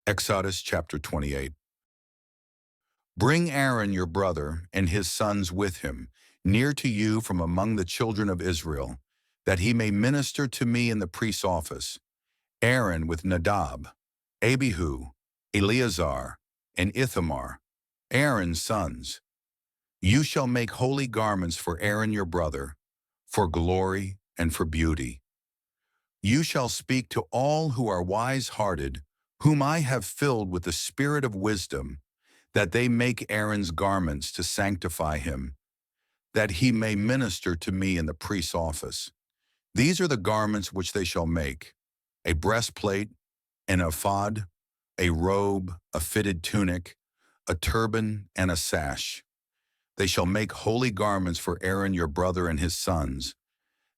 Exodus chapter 28. Bring Aaron your brother and his sons with him, near to you from among the children of Israel, that he may minister to me in the priest's office. Aaron with Nadab, Abihu, Eleazar, and Ithamar, Aaron's sons. You shall make holy garments for Aaron your brother, for glory and for beauty. You shall speak to all who are wise-hearted, whom I have filled with the spirit of wisdom, that they make Aaron's garments to sanctify him, that he may minister to me in the priest's office. These are the garments which they shall make: a breastplate, an ephod, a robe, a fitted tunic, a turban, and a sash. They shall make holy garments for Aaron your brother and his sons,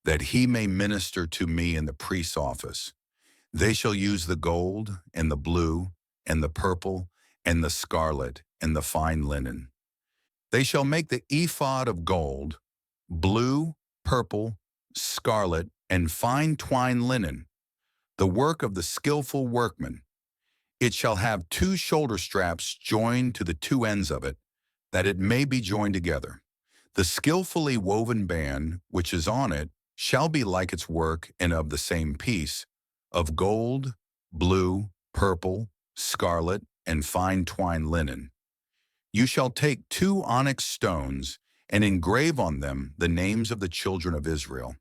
that he may minister to me in the priest's office. They shall use the gold, and the blue, and the purple, and the scarlet, and the fine linen. They shall make the ephod of gold, blue, purple, scarlet, and fine twine linen, the work of the skillful workman. It shall have 2 shoulder straps joined to the 2 ends of it, that it may be joined together. The skillfully woven band which is on it shall be like its work and of the same piece, of gold, blue, purple, scarlet, and fine twine linen. You shall take 2 onyx stones and engrave on them the names of the children of Israel,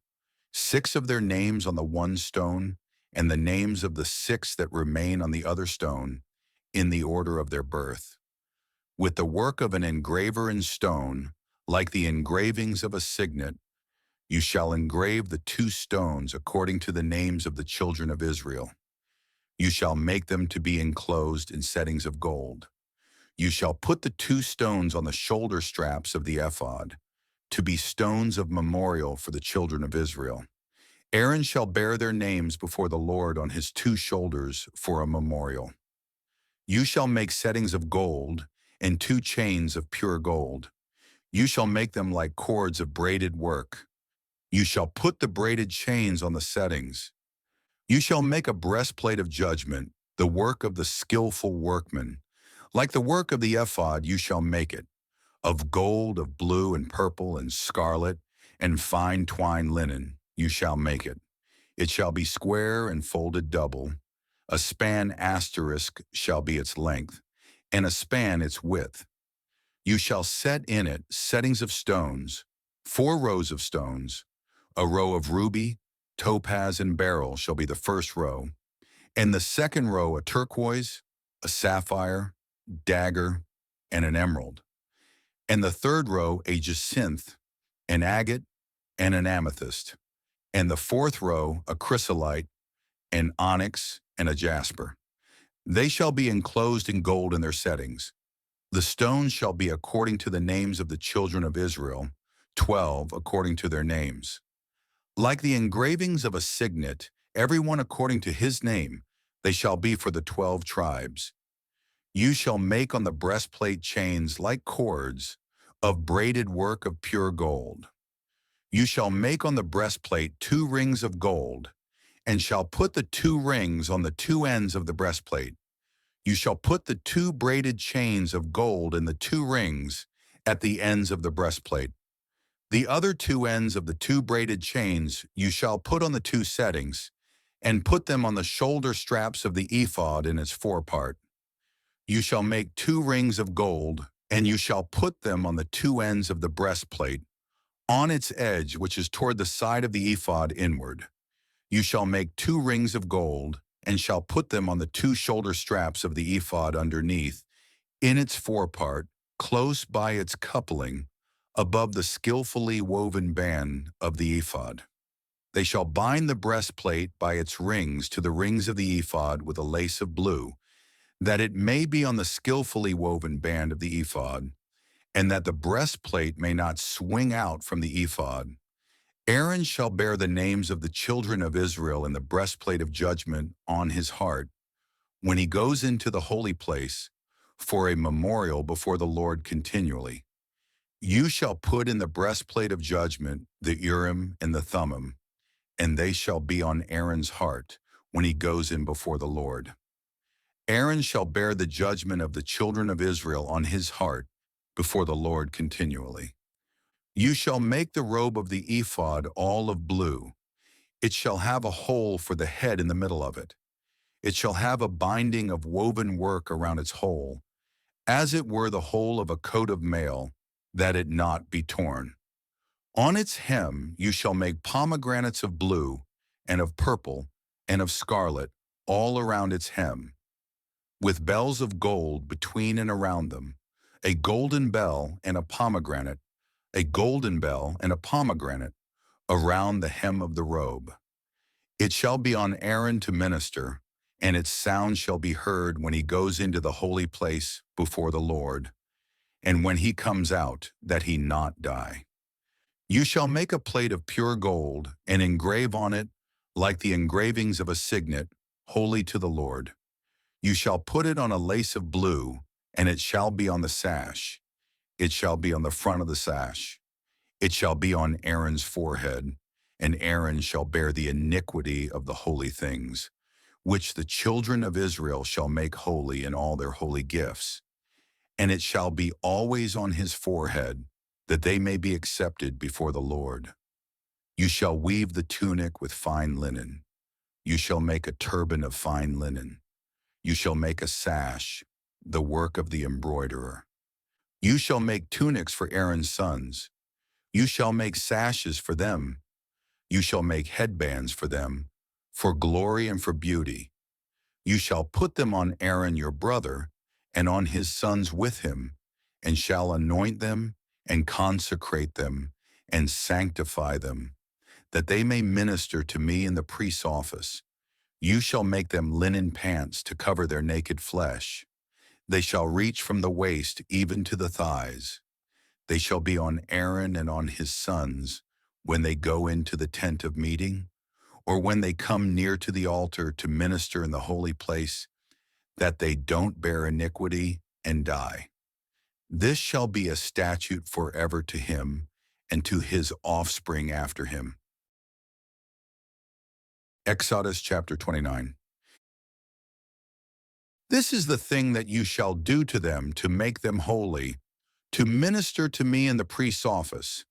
6 of their names on the one stone, and the names of the 6 that remain on the other stone, in the order of their birth. With the work of an engraver in stone, like the engravings of a signet, you shall engrave the 2 stones according to the names of the children of Israel. You shall make them to be enclosed in settings of gold. You shall put the 2 stones on the shoulder straps of the ephod, to be stones of memorial for the children of Israel. Aaron shall bear their names before the Lord on his 2 shoulders for a memorial. You shall make settings of gold and 2 chains of pure gold. You shall make them like cords of braided work. You shall put the braided chains on the settings. You shall make a breastplate of judgment, the work of the skillful workman. Like the work of the ephod you shall make it, of gold, of blue and purple and scarlet, and fine twine linen you shall make it. It shall be square and folded double. A span asterisk shall be its length, and a span its width. You shall set in it settings of stones, 4 rows of stones. A row of ruby, topaz, and beryl shall be the first row, and the second row a turquoise, a sapphire, dagger, and an emerald. And the third row a jacinth, an agate, and an amethyst. And the fourth row a chrysolite, an onyx, and a jasper. They shall be enclosed in gold in their settings. The stones shall be according to the names of the children of Israel, 12 according to their names. Like the engravings of a signet, every one according to his name, they shall be for the 12 tribes. You shall make on the breastplate chains like cords, of braided work of pure gold. You shall make on the breastplate 2 rings of gold, and shall put the 2 rings on the 2 ends of the breastplate. You shall put the 2 braided chains of gold in the 2 rings at the ends of the breastplate. The other 2 ends of the 2 braided chains you shall put on the 2 settings, and put them on the shoulder straps of the ephod in its forepart. You shall make 2 rings of gold, and you shall put them on the 2 ends of the breastplate, on its edge which is toward the side of the ephod inward. You shall make 2 rings of gold, and shall put them on the 2 shoulder straps of the ephod underneath, in its forepart, close by its coupling, above the skillfully woven band of the ephod. They shall bind the breastplate by its rings to the rings of the ephod with a lace of blue, that it may be on the skillfully woven band of the ephod, and that the breastplate may not swing out from the ephod. Aaron shall bear the names of the children of Israel in the breastplate of judgment on his heart, when he goes into the holy place, for a memorial before the Lord continually. You shall put in the breastplate of judgment the Urim and the Thummim, and they shall be on Aaron's heart when he goes in before the Lord. Aaron shall bear the judgment of the children of Israel on his heart before the Lord continually. You shall make the robe of the ephod all of blue. It shall have a hole for the head in the middle of it. It shall have a binding of woven work around its hole, as it were the hole of a coat of mail, that it not be torn. On its hem you shall make pomegranates of blue, and of purple, and of scarlet, all around its hem, with bells of gold between and around them, a golden bell and a pomegranate, a golden bell and a pomegranate, around the hem of the robe. It shall be on Aaron to minister, and its sound shall be heard when he goes into the holy place before the Lord, and when he comes out, that he not die. You shall make a plate of pure gold, and engrave on it, like the engravings of a signet, holy to the Lord. You shall put it on a lace of blue, and it shall be on the sash. It shall be on the front of the sash. It shall be on Aaron's forehead, and Aaron shall bear the iniquity of the holy things, which the children of Israel shall make holy in all their holy gifts. And it shall be always on his forehead, that they may be accepted before the Lord. You shall weave the tunic with fine linen. You shall make a turban of fine linen. You shall make a sash, the work of the embroiderer. You shall make tunics for Aaron's sons. You shall make sashes for them. You shall make headbands for them, for glory and for beauty. You shall put them on Aaron your brother, and on his sons with him, and shall anoint them, and consecrate them, and sanctify them, that they may minister to me in the priest's office. You shall make them linen pants to cover their naked flesh. They shall reach from the waist even to the thighs. They shall be on Aaron and on his sons when they go into the tent of meeting, or when they come near to the altar to minister in the holy place, that they don't bear iniquity and die. This shall be a statute forever to him and to his offspring after him. Exodus chapter 29. This is the thing that you shall do to them to make them holy, to minister to me in the priest's office.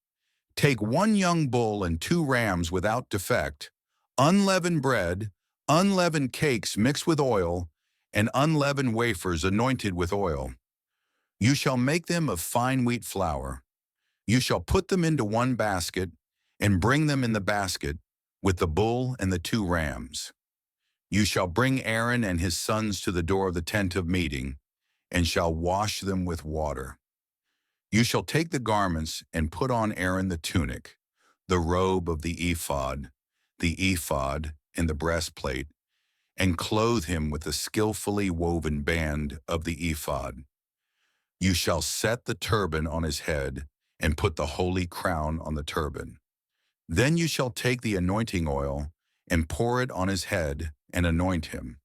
Take 1 young bull and 2 rams without defect, unleavened bread, unleavened cakes mixed with oil, and unleavened wafers anointed with oil. You shall make them of fine wheat flour. You shall put them into 1 basket, and bring them in the basket, with the bull and the 2 rams. You shall bring Aaron and his sons to the door of the tent of meeting, and shall wash them with water. You shall take the garments and put on Aaron the tunic, the robe of the ephod and the breastplate, and clothe him with the skillfully woven band of the ephod. You shall set the turban on his head, and put the holy crown on the turban. Then you shall take the anointing oil, and pour it on his head, and anoint him.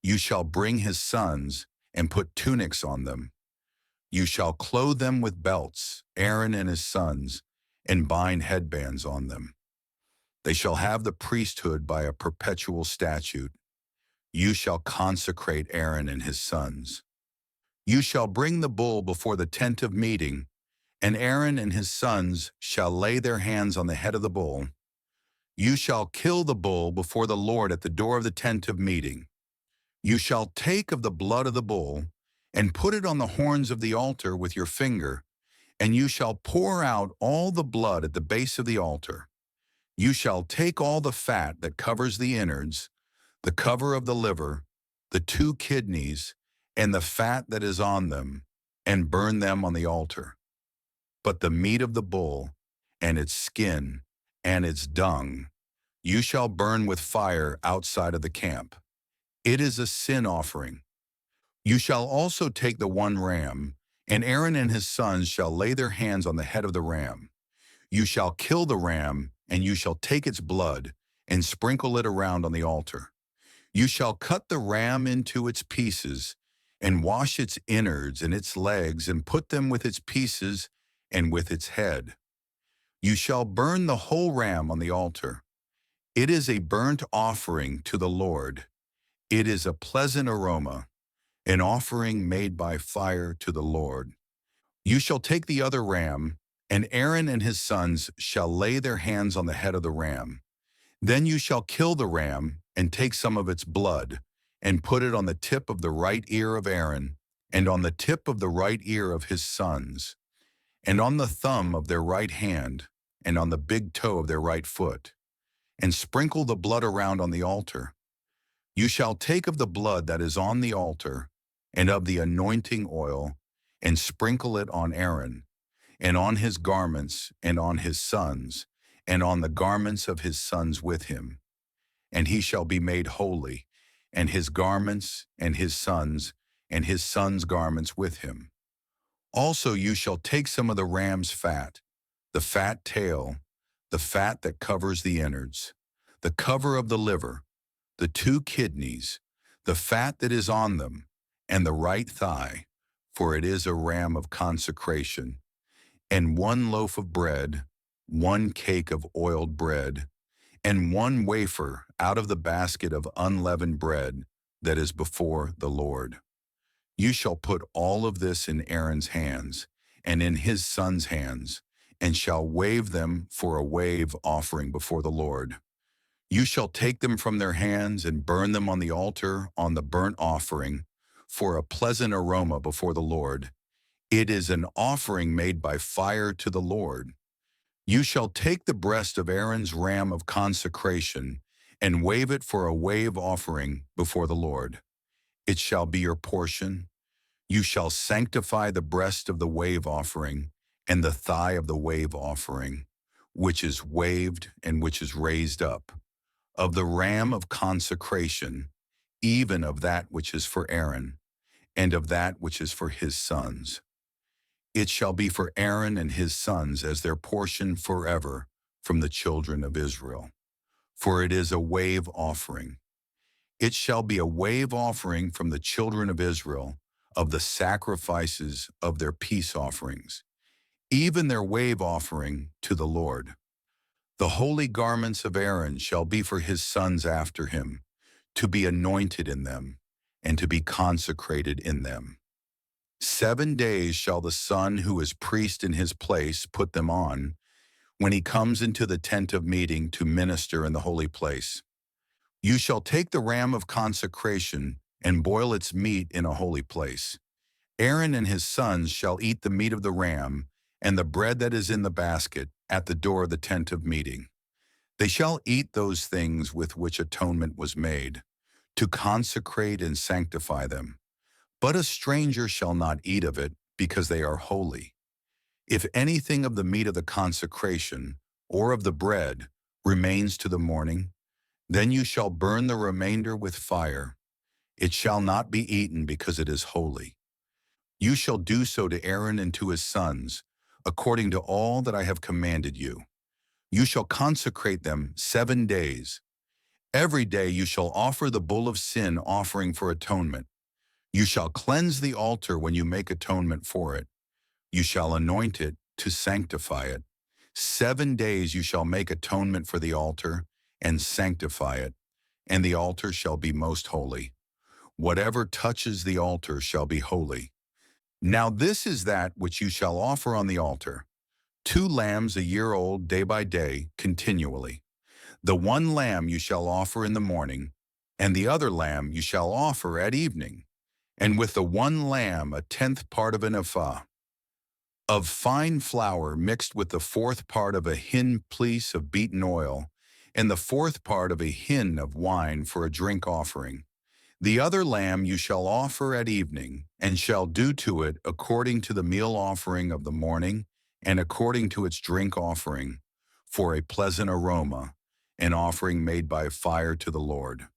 You shall bring his sons, and put tunics on them. You shall clothe them with belts, Aaron and his sons, and bind headbands on them. They shall have the priesthood by a perpetual statute. You shall consecrate Aaron and his sons. You shall bring the bull before the tent of meeting, and Aaron and his sons shall lay their hands on the head of the bull. You shall kill the bull before the Lord at the door of the tent of meeting. You shall take of the blood of the bull, and put it on the horns of the altar with your finger, and you shall pour out all the blood at the base of the altar. You shall take all the fat that covers the innards, the cover of the liver, the 2 kidneys, and the fat that is on them, and burn them on the altar. But the meat of the bull, and its skin, and its dung, you shall burn with fire outside of the camp. It is a sin offering. You shall also take the 1 ram, and Aaron and his sons shall lay their hands on the head of the ram. You shall kill the ram, and you shall take its blood, and sprinkle it around on the altar. You shall cut the ram into its pieces, and wash its innards and its legs, and put them with its pieces and with its head. You shall burn the whole ram on the altar. It is a burnt offering to the Lord. It is a pleasant aroma, an offering made by fire to the Lord. You shall take the other ram, and Aaron and his sons shall lay their hands on the head of the ram. Then you shall kill the ram, and take some of its blood, and put it on the tip of the right ear of Aaron, and on the tip of the right ear of his sons, and on the thumb of their right hand, and on the big toe of their right foot, and sprinkle the blood around on the altar. You shall take of the blood that is on the altar, and of the anointing oil, and sprinkle it on Aaron, and on his garments, and on his sons, and on the garments of his sons with him. And he shall be made holy, and his garments, and his sons' garments with him. Also you shall take some of the ram's fat, the fat tail, the fat that covers the innards, the cover of the liver, the 2 kidneys, the fat that is on them, and the right thigh, for it is a ram of consecration, and 1 loaf of bread, 1 cake of oiled bread, and 1 wafer out of the basket of unleavened bread that is before the Lord. You shall put all of this in Aaron's hands, and in his sons' hands, and shall wave them for a wave offering before the Lord. You shall take them from their hands and burn them on the altar on the burnt offering for a pleasant aroma before the Lord. It is an offering made by fire to the Lord. You shall take the breast of Aaron's ram of consecration and wave it for a wave offering before the Lord. It shall be your portion. You shall sanctify the breast of the wave offering and the thigh of the wave offering, which is waved and which is raised up, of the ram of consecration, even of that which is for Aaron, and of that which is for his sons. It shall be for Aaron and his sons as their portion forever from the children of Israel, for it is a wave offering. It shall be a wave offering from the children of Israel of the sacrifices of their peace offerings, even their wave offering to the Lord. The holy garments of Aaron shall be for his sons after him, to be anointed in them, and to be consecrated in them. 7 days shall the son who is priest in his place put them on, when he comes into the tent of meeting to minister in the holy place. You shall take the ram of consecration and boil its meat in a holy place. Aaron and his sons shall eat the meat of the ram and the bread that is in the basket at the door of the tent of meeting. They shall eat those things with which atonement was made, to consecrate and sanctify them. But a stranger shall not eat of it, because they are holy. If anything of the meat of the consecration, or of the bread, remains to the morning, then you shall burn the remainder with fire. It shall not be eaten because it is holy. You shall do so to Aaron and to his sons, according to all that I have commanded you. You shall consecrate them 7 days. Every day you shall offer the bull of sin offering for atonement. You shall cleanse the altar when you make atonement for it. You shall anoint it to sanctify it. 7 days you shall make atonement for the altar and sanctify it, and the altar shall be most holy. Whatever touches the altar shall be holy. Now this is that which you shall offer on the altar: 2 lambs a year old day by day, continually. The 1 lamb you shall offer in the morning, and the other lamb you shall offer at evening. And with the 1 lamb 1/10 part of an ephah of fine flour mixed with the 4th part of a hin piece of beaten oil, and the 4th part of a hin of wine for a drink offering. The other lamb you shall offer at evening, and shall do to it according to the meal offering of the morning, and according to its drink offering, for a pleasant aroma, an offering made by fire to the Lord.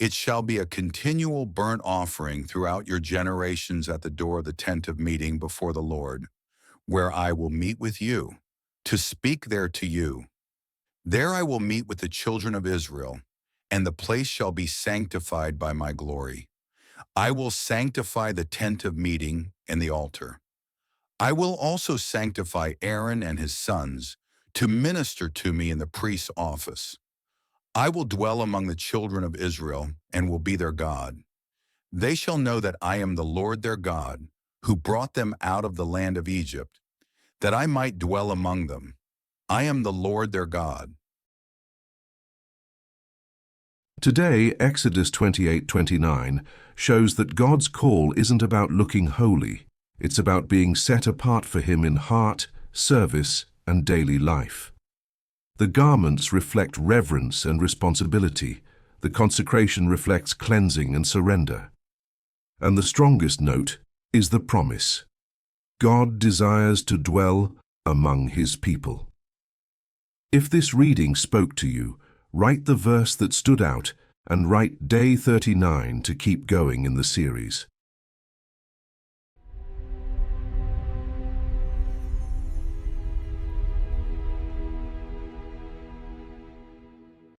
It shall be a continual burnt offering throughout your generations at the door of the tent of meeting before the Lord, where I will meet with you, to speak there to you. There I will meet with the children of Israel, and the place shall be sanctified by my glory. I will sanctify the tent of meeting and the altar. I will also sanctify Aaron and his sons to minister to me in the priest's office. I will dwell among the children of Israel and will be their God. They shall know that I am the Lord their God, who brought them out of the land of Egypt, that I might dwell among them. I am the Lord their God. Today, Exodus 28:29 shows that God's call isn't about looking holy. It's about being set apart for Him in heart, service, and daily life. The garments reflect reverence and responsibility. The consecration reflects cleansing and surrender. And the strongest note is the promise. God desires to dwell among His people. If this reading spoke to you, write the verse that stood out and write day 39 to keep going in the series.